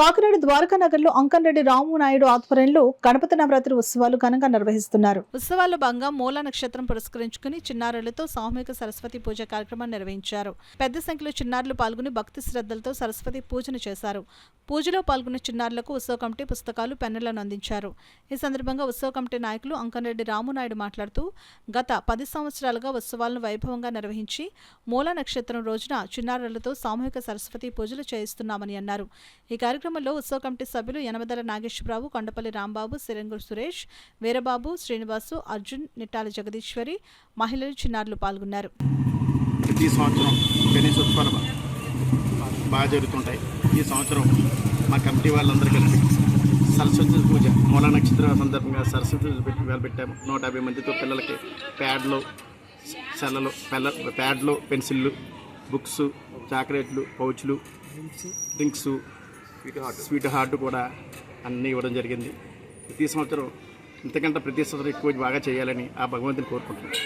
కాకినాడ ద్వారకా నగర్లో అంకన్రెడ్డి రాము నాయుడు ఆధ్వర్యంలో గణపతి నవరాత్రి ఉత్సవాలు ఘనంగా నిర్వహిస్తున్నారు. ఉత్సవాల్లో భాగంగా మూల నక్షత్రం పురస్కరించుకుని చిన్నారులతో సామూహిక సరస్వతి పూజ కార్యక్రమాన్ని నిర్వహించారు. పెద్ద సంఖ్యలో చిన్నారులు పాల్గొని భక్తి శ్రద్ధలతో సరస్వతి పూజను చేశారు. పూజలో పాల్గొన్న చిన్నారులకు ఉత్సవ కమిటీ పుస్తకాలు, పెన్నులను అందించారు. ఈ సందర్భంగా ఉత్సవ కమిటీ నాయకులు అంకన్రెడ్డి రాము నాయుడు మాట్లాడుతూ, గత 10 సంవత్సరాలుగా ఉత్సవాలను వైభవంగా నిర్వహించి మూల నక్షత్రం రోజున చిన్నారులతో సామూహిక సరస్వతి పూజలు చేయిస్తున్నామని అన్నారు. ఈ కార్యక్రమంలో ఉత్సవ కమిటీ సభ్యులు యనమదల నాగేశ్వరరావు, కొండపల్లి రాంబాబు, సిరంగురు సురేష్, వీరబాబు, శ్రీనివాసు, అర్జున్, నిట్టాల జగదీశ్వరి, మహిళలు, చిన్నారులు పాల్గొన్నారు. ప్రతి సంవత్సరం గణేష్ ఉత్సవాలు బాగా జరుగుతుంటాయి. ఈ సంవత్సరం మా కమిటీ వాళ్ళందరూ కలిసి సరస్వతి పూజ మూల నక్షత్రం సందర్భంగా సరస్వతి పూజ పెట్టాము. 150 మందితో పిల్లలకి ప్యాడ్లు, సెల్లలు, ప్యాడ్లు, పెన్సిళ్ళు, బుక్స్, చాక్లెట్లు, పౌచ్లు, డ్రింక్స్, స్వీట్ హార్ట్ కూడా అన్నీ ఇవ్వడం జరిగింది. ప్రతి సంవత్సరం ఇంతకంటే ప్రతి సంవత్సరం ఎక్కువ బాగా చేయాలని ఆ భగవంతుని కోరుకుంటున్నాను.